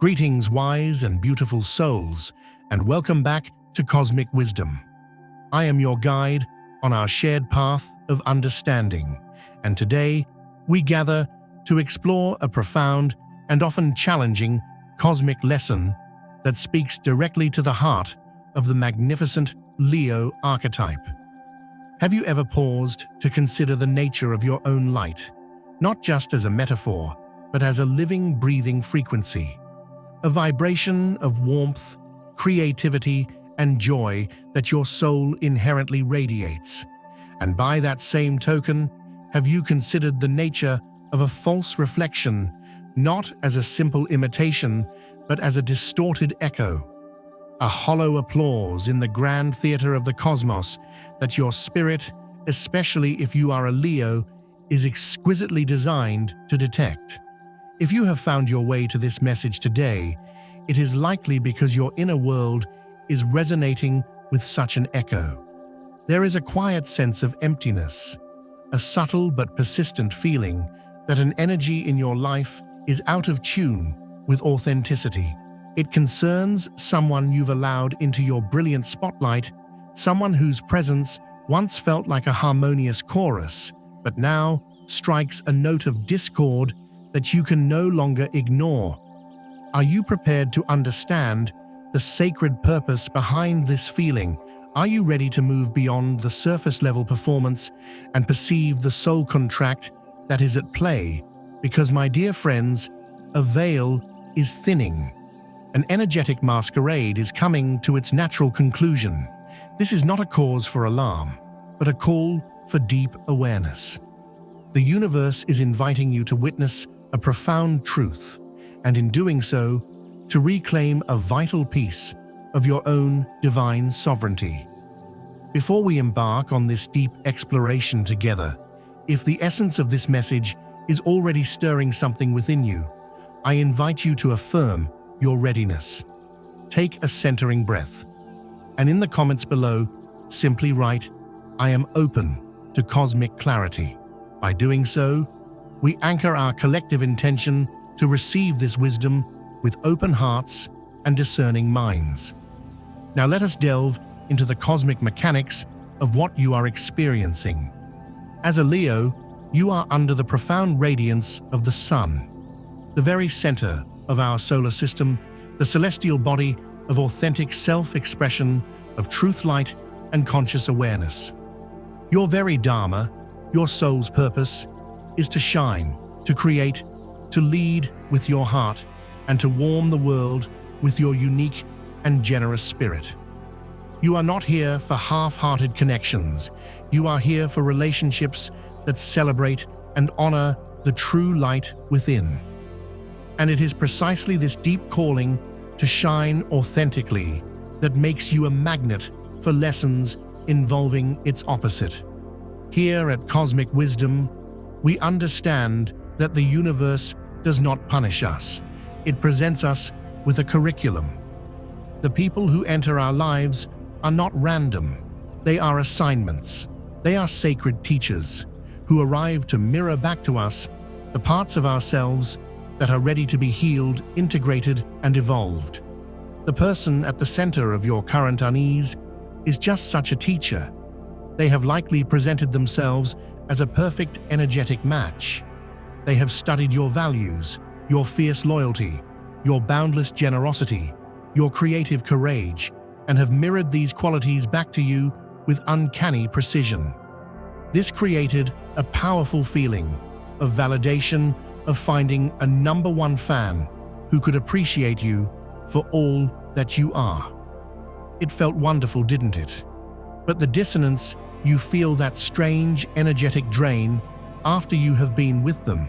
Greetings, wise and beautiful souls, and welcome back to Cosmic Wisdom. I am your guide on our shared path of understanding, and today we gather to explore a profound and often challenging cosmic lesson that speaks directly to the heart of the magnificent Leo archetype. Have you ever paused to consider the nature of your own light, not just as a metaphor, but as a living, breathing frequency? A vibration of warmth, creativity, and joy that your soul inherently radiates. And by that same token, have you considered the nature of a false reflection, not as a simple imitation, but as a distorted echo? A hollow applause in the grand theater of the cosmos that your spirit, especially if you are a Leo, is exquisitely designed to detect. If you have found your way to this message today, it is likely because your inner world is resonating with such an echo. There is a quiet sense of emptiness, a subtle but persistent feeling that an energy in your life is out of tune with authenticity. It concerns someone you've allowed into your brilliant spotlight, someone whose presence once felt like a harmonious chorus, but now strikes a note of discord that you can no longer ignore. Are you prepared to understand the sacred purpose behind this feeling? Are you ready to move beyond the surface-level performance and perceive the soul contract that is at play? Because, my dear friends, a veil is thinning. An energetic masquerade is coming to its natural conclusion. This is not a cause for alarm, but a call for deep awareness. The universe is inviting you to witness a profound truth, and in doing so, to reclaim a vital piece of your own divine sovereignty. Before we embark on this deep exploration together, if the essence of this message is already stirring something within you, I invite you to affirm your readiness. Take a centering breath, and in the comments below, simply write, "I am open to cosmic clarity." By doing so, we anchor our collective intention to receive this wisdom with open hearts and discerning minds. Now let us delve into the cosmic mechanics of what you are experiencing. As a Leo, you are under the profound radiance of the sun, the very center of our solar system, the celestial body of authentic self-expression, of truth light and conscious awareness. Your very Dharma, your soul's purpose, is to shine, to create, to lead with your heart, and to warm the world with your unique and generous spirit. You are not here for half-hearted connections. You are here for relationships that celebrate and honor the true light within. And it is precisely this deep calling to shine authentically that makes you a magnet for lessons involving its opposite. Here at Cosmic Wisdom, we understand that the universe does not punish us. It presents us with a curriculum. The people who enter our lives are not random. They are assignments. They are sacred teachers who arrive to mirror back to us the parts of ourselves that are ready to be healed, integrated, and evolved. The person at the center of your current unease is just such a teacher. They have likely presented themselves as a perfect energetic match. They have studied your values, your fierce loyalty, your boundless generosity, your creative courage, and have mirrored these qualities back to you with uncanny precision. This created a powerful feeling of validation, of finding a number one fan who could appreciate you for all that you are. It felt wonderful, didn't it? But the dissonance, you feel that strange energetic drain after you have been with them.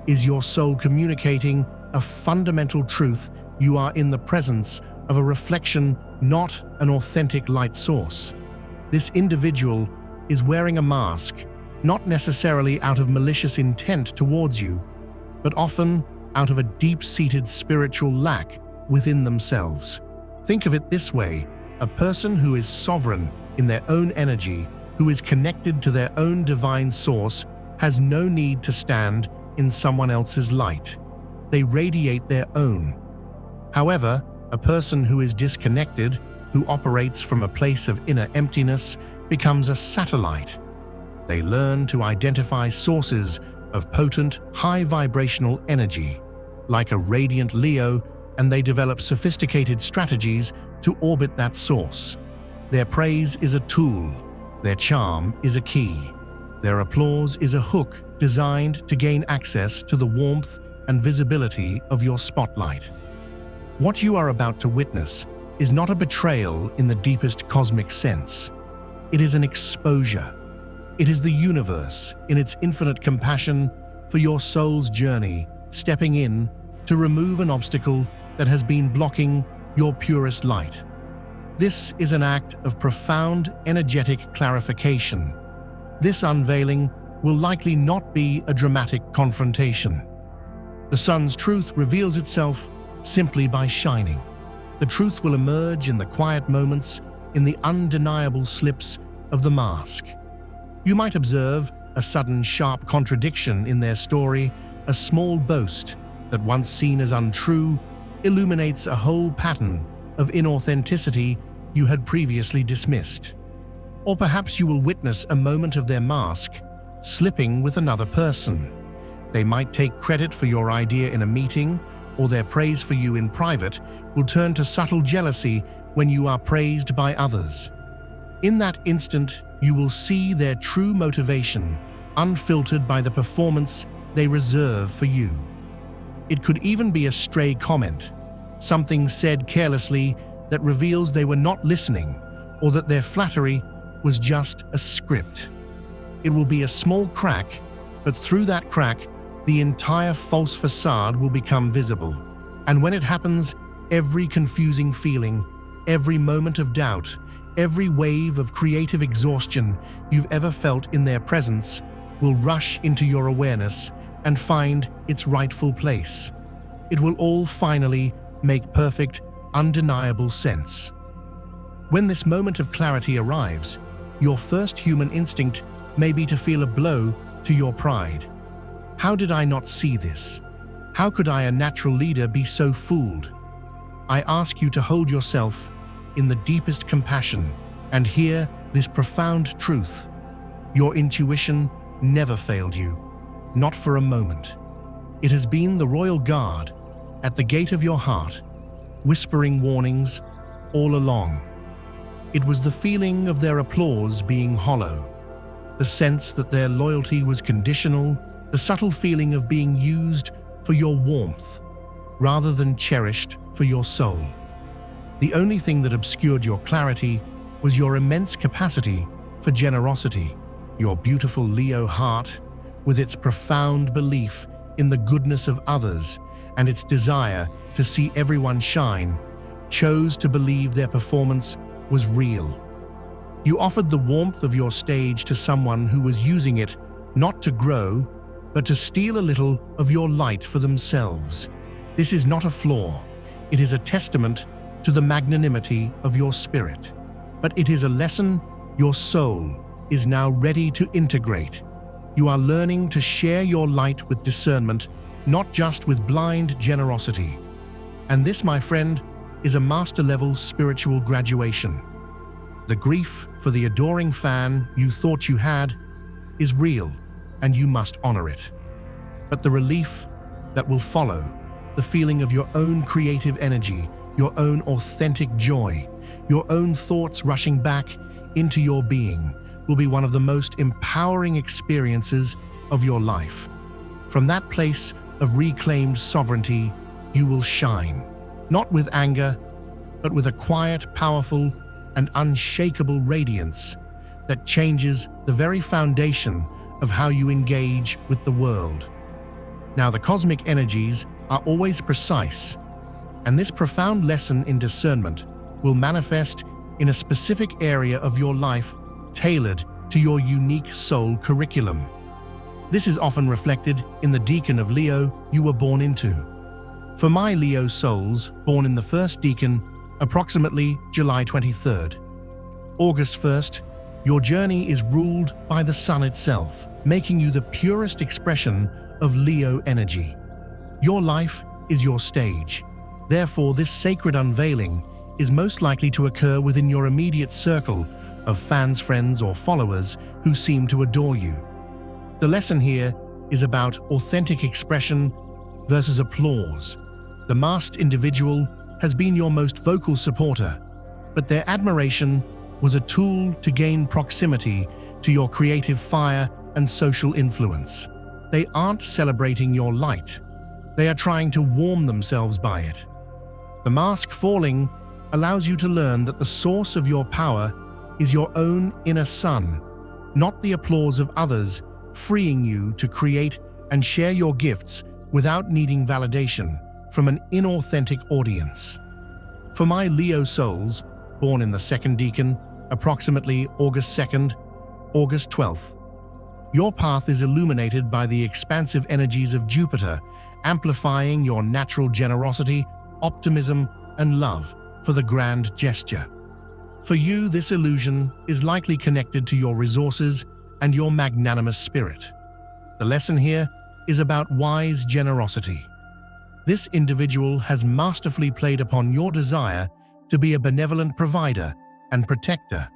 Is your soul communicating a fundamental truth? You are in the presence of a reflection, not an authentic light source. This individual is wearing a mask, not necessarily out of malicious intent towards you, but often out of a deep-seated spiritual lack within themselves. Think of it this way: a person who is sovereign in their own energy, who is connected to their own divine source, has no need to stand in someone else's light. They radiate their own. However, a person who is disconnected, who operates from a place of inner emptiness, becomes a satellite. They learn to identify sources of potent, high-vibrational energy, like a radiant Leo, and they develop sophisticated strategies to orbit that source. Their praise is a tool. Their charm is a key. Their applause is a hook designed to gain access to the warmth and visibility of your spotlight. What you are about to witness is not a betrayal in the deepest cosmic sense. It is an exposure. It is the universe, in its infinite compassion for your soul's journey, stepping in to remove an obstacle that has been blocking your purest light. This is an act of profound energetic clarification. This unveiling will likely not be a dramatic confrontation. The sun's truth reveals itself simply by shining. The truth will emerge in the quiet moments, in the undeniable slips of the mask. You might observe a sudden sharp contradiction in their story, a small boast that once seen as untrue illuminates a whole pattern of inauthenticity you had previously dismissed. Or perhaps you will witness a moment of their mask slipping with another person. They might take credit for your idea in a meeting, or their praise for you in private will turn to subtle jealousy when you are praised by others. In that instant, you will see their true motivation, unfiltered by the performance they reserve for you. It could even be a stray comment, something said carelessly that reveals they were not listening, or that their flattery was just a script. It will be a small crack, but through that crack, the entire false facade will become visible. And when it happens, every confusing feeling, every moment of doubt, every wave of creative exhaustion you've ever felt in their presence will rush into your awareness and find its rightful place. It will all finally make perfect, undeniable sense. When this moment of clarity arrives, your first human instinct may be to feel a blow to your pride. How did I not see this? How could I, a natural leader, be so fooled? I ask you to hold yourself in the deepest compassion and hear this profound truth. Your intuition never failed you, not for a moment. It has been the royal guard at the gate of your heart, whispering warnings all along. It was the feeling of their applause being hollow, the sense that their loyalty was conditional, the subtle feeling of being used for your warmth rather than cherished for your soul. The only thing that obscured your clarity was your immense capacity for generosity. Your beautiful Leo heart, with its profound belief in the goodness of others and its desire to see everyone shine, chose to believe their performance was real. You offered the warmth of your stage to someone who was using it not to grow, but to steal a little of your light for themselves. This is not a flaw. It is a testament to the magnanimity of your spirit. But it is a lesson your soul is now ready to integrate. You are learning to share your light with discernment, not just with blind generosity. And this, my friend, is a master-level spiritual graduation. The grief for the adoring fan you thought you had is real, and you must honor it. But the relief that will follow, the feeling of your own creative energy, your own authentic joy, your own thoughts rushing back into your being, will be one of the most empowering experiences of your life. From that place of reclaimed sovereignty, you will shine, not with anger, but with a quiet, powerful, and unshakable radiance that changes the very foundation of how you engage with the world. Now, the cosmic energies are always precise, and this profound lesson in discernment will manifest in a specific area of your life tailored to your unique soul curriculum. This is often reflected in the Deacon of Leo you were born into. For my Leo souls born in the first Deacon, approximately July 23rd, August 1st, your journey is ruled by the sun itself, making you the purest expression of Leo energy. Your life is your stage. Therefore, this sacred unveiling is most likely to occur within your immediate circle of fans, friends, or followers who seem to adore you. The lesson here is about authentic expression versus applause. The masked individual has been your most vocal supporter, but their admiration was a tool to gain proximity to your creative fire and social influence. They aren't celebrating your light. They are trying to warm themselves by it. The mask falling allows you to learn that the source of your power is your own inner sun, not the applause of others, freeing you to create and share your gifts without needing validation from an inauthentic audience. For my Leo souls, born in the second decan, approximately August 2nd, August 12th, your path is illuminated by the expansive energies of Jupiter, amplifying your natural generosity, optimism, and love for the grand gesture. For you, this illusion is likely connected to your resources and your magnanimous spirit. The lesson here is about wise generosity. This individual has masterfully played upon your desire to be a benevolent provider and protector.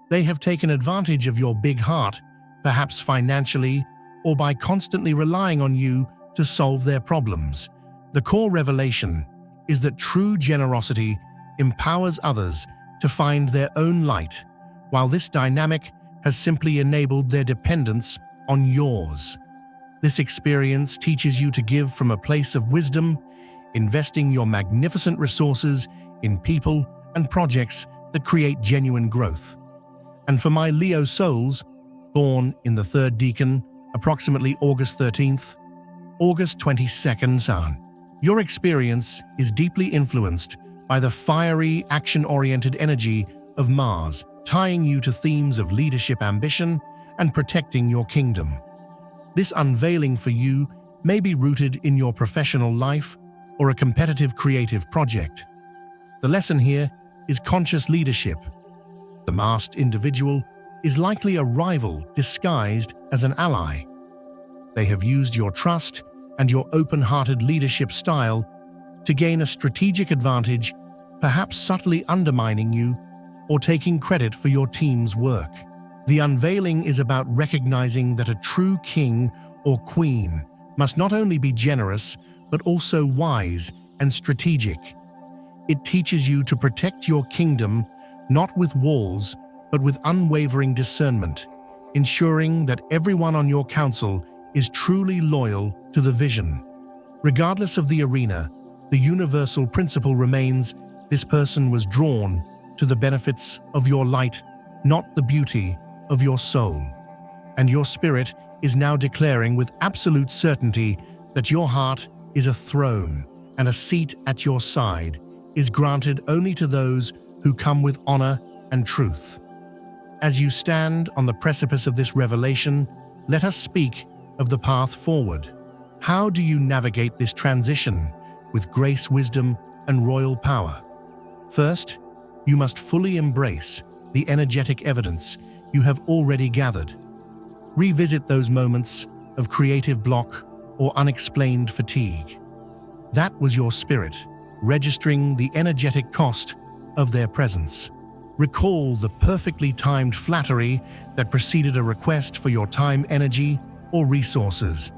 They have taken advantage of your big heart, perhaps financially or by constantly relying on you to solve their problems. The core revelation is that true generosity empowers others to find their own light, while this dynamic has simply enabled their dependence on yours. This experience teaches you to give from a place of wisdom, investing your magnificent resources in people and projects that create genuine growth. And for my Leo souls, born in the third decan, approximately August 13th, August 22nd sun, your experience is deeply influenced by the fiery, action-oriented energy of Mars, tying you to themes of leadership ambition and protecting your kingdom. This unveiling for you may be rooted in your professional life or a competitive creative project. The lesson here is conscious leadership. The masked individual is likely a rival disguised as an ally. They have used your trust and your open-hearted leadership style to gain a strategic advantage, perhaps subtly undermining you or taking credit for your team's work. The unveiling is about recognizing that a true king or queen must not only be generous, but also wise and strategic. It teaches you to protect your kingdom not with walls, but with unwavering discernment, ensuring that everyone on your council is truly loyal to the vision. Regardless of the arena, the universal principle remains: this person was drawn to the benefits of your light, not the beauty of your soul. And your spirit is now declaring with absolute certainty that your heart is a throne, and a seat at your side is granted only to those who come with honor and truth. As you stand on the precipice of this revelation, let us speak of the path forward. How do you navigate this transition with grace, wisdom, and royal power? First, you must fully embrace the energetic evidence you have already gathered. Revisit those moments of creative block or unexplained fatigue. That was your spirit, registering the energetic cost of their presence. Recall the perfectly timed flattery that preceded a request for your time, energy, or resources.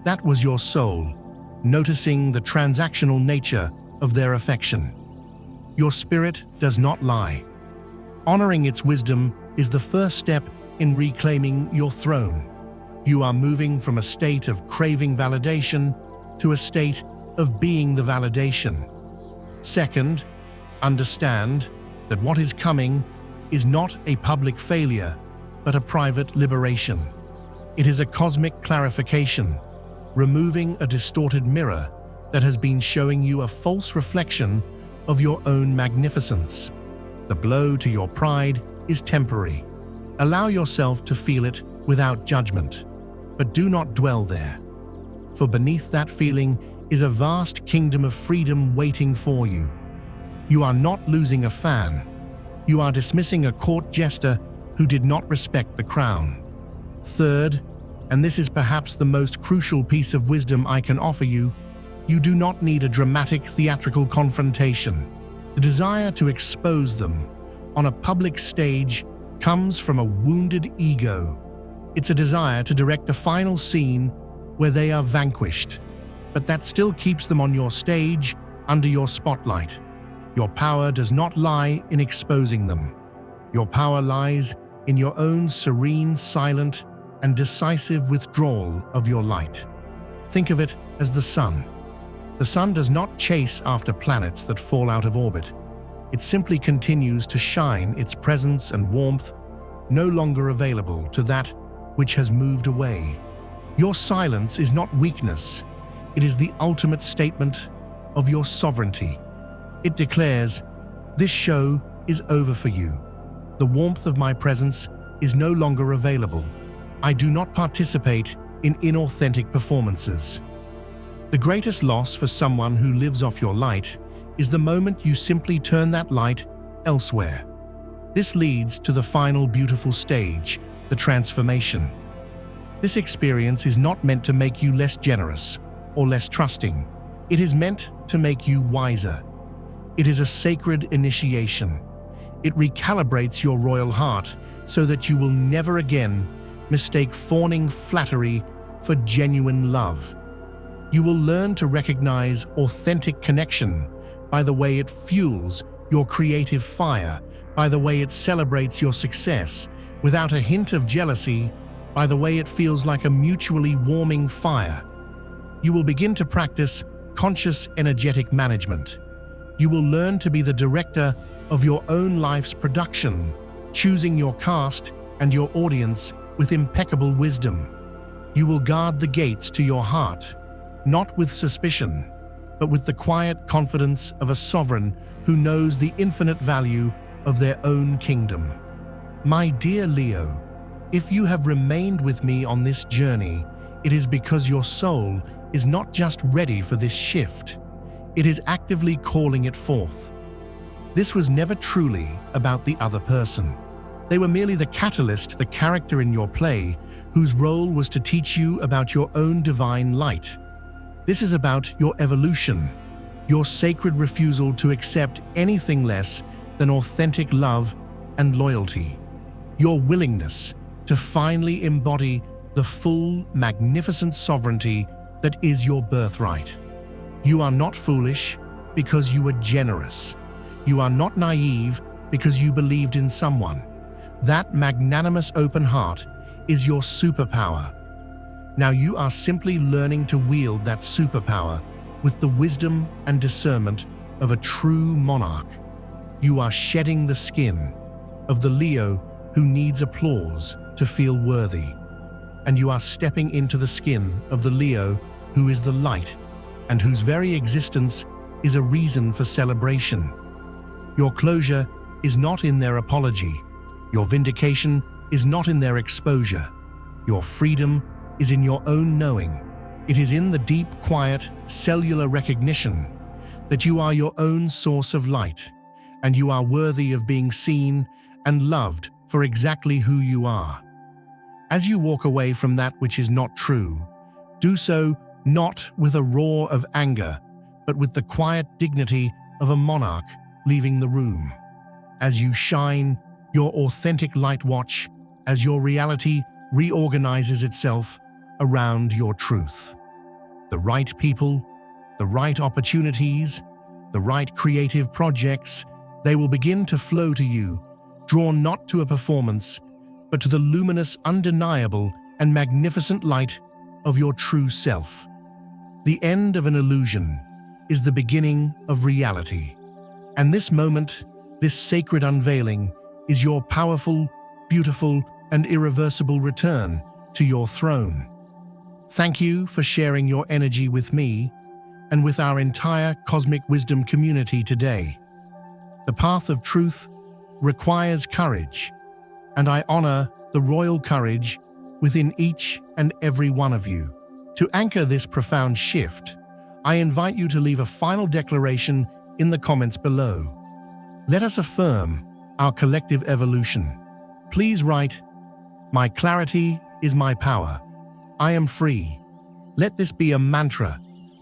That was your soul, noticing the transactional nature of their affection. Your spirit does not lie. Honoring its wisdom is the first step in reclaiming your throne. You are moving from a state of craving validation to a state of being the validation. Second, understand that what is coming is not a public failure, but a private liberation. It is a cosmic clarification, removing a distorted mirror that has been showing you a false reflection of your own magnificence. The blow to your pride is temporary. Allow yourself to feel it without judgment, but do not dwell there. For beneath that feeling is a vast kingdom of freedom waiting for you. You are not losing a fan. You are dismissing a court jester who did not respect the crown. Third, and this is perhaps the most crucial piece of wisdom I can offer you, You do not need a dramatic theatrical confrontation. The desire to expose them on a public stage comes from a wounded ego. It's a desire to direct a final scene where they are vanquished, but that still keeps them on your stage, under your spotlight. Your power does not lie in exposing them. Your power lies in your own serene, silent, and decisive withdrawal of your light. Think of it as the sun. The sun does not chase after planets that fall out of orbit. It simply continues to shine its presence and warmth, no longer available to that which has moved away. Your silence is not weakness. It is the ultimate statement of your sovereignty. It declares, "This show is over for you. The warmth of my presence is no longer available. I do not participate in inauthentic performances." The greatest loss for someone who lives off your light is the moment you simply turn that light elsewhere. This leads to the final beautiful stage, the transformation. This experience is not meant to make you less generous or less trusting. It is meant to make you wiser. It is a sacred initiation. It recalibrates your royal heart so that you will never again mistake fawning flattery for genuine love. You will learn to recognize authentic connection by the way it fuels your creative fire, by the way it celebrates your success, without a hint of jealousy, by the way it feels like a mutually warming fire. You will begin to practice conscious energetic management. You will learn to be the director of your own life's production, choosing your cast and your audience with impeccable wisdom. You will guard the gates to your heart, not with suspicion, but with the quiet confidence of a sovereign who knows the infinite value of their own kingdom. My dear Leo, if you have remained with me on this journey, it is because your soul is not just ready for this shift, it is actively calling it forth. This was never truly about the other person. They were merely the catalyst, the character in your play, whose role was to teach you about your own divine light. This is about your evolution, your sacred refusal to accept anything less than authentic love and loyalty, your willingness to finally embody the full, magnificent sovereignty that is your birthright. You are not foolish because you were generous. You are not naive because you believed in someone. That magnanimous open heart is your superpower. Now you are simply learning to wield that superpower with the wisdom and discernment of a true monarch. You are shedding the skin of the Leo who needs applause to feel worthy. And you are stepping into the skin of the Leo who is the light and whose very existence is a reason for celebration. Your closure is not in their apology. Your vindication is not in their exposure. Your freedom is in your own knowing. It is in the deep, quiet, cellular recognition that you are your own source of light, and you are worthy of being seen and loved for exactly who you are. As you walk away from that which is not true, do so not with a roar of anger, but with the quiet dignity of a monarch leaving the room. As you shine your authentic light watch, as your reality reorganizes itself around your truth. The right people, the right opportunities, the right creative projects, they will begin to flow to you, drawn not to a performance, but to the luminous, undeniable, and magnificent light of your true self. The end of an illusion is the beginning of reality. And this moment, this sacred unveiling, is your powerful, beautiful, and irreversible return to your throne. Thank you for sharing your energy with me and with our entire Cosmic Wisdom community today. The path of truth requires courage, and I honor the royal courage within each and every one of you. To anchor this profound shift, I invite you to leave a final declaration in the comments below. Let us affirm our collective evolution. Please write, "My clarity is my power. I am free." Let this be a mantra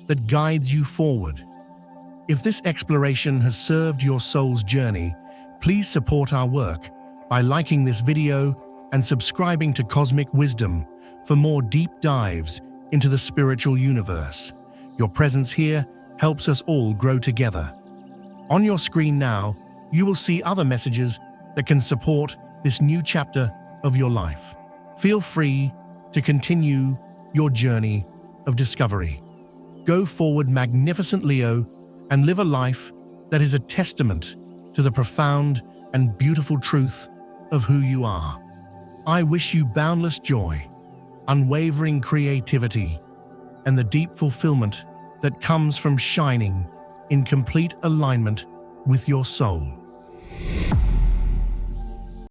that guides you forward. If this exploration has served your soul's journey, please support our work by liking this video and subscribing to Cosmic Wisdom for more deep dives into the spiritual universe. Your presence here helps us all grow together. On your screen now, you will see other messages that can support this new chapter of your life. Feel free to continue your journey of discovery. Go forward, magnificent Leo, and live a life that is a testament to the profound and beautiful truth of who you are. I wish you boundless joy, unwavering creativity, and the deep fulfillment that comes from shining in complete alignment with your soul.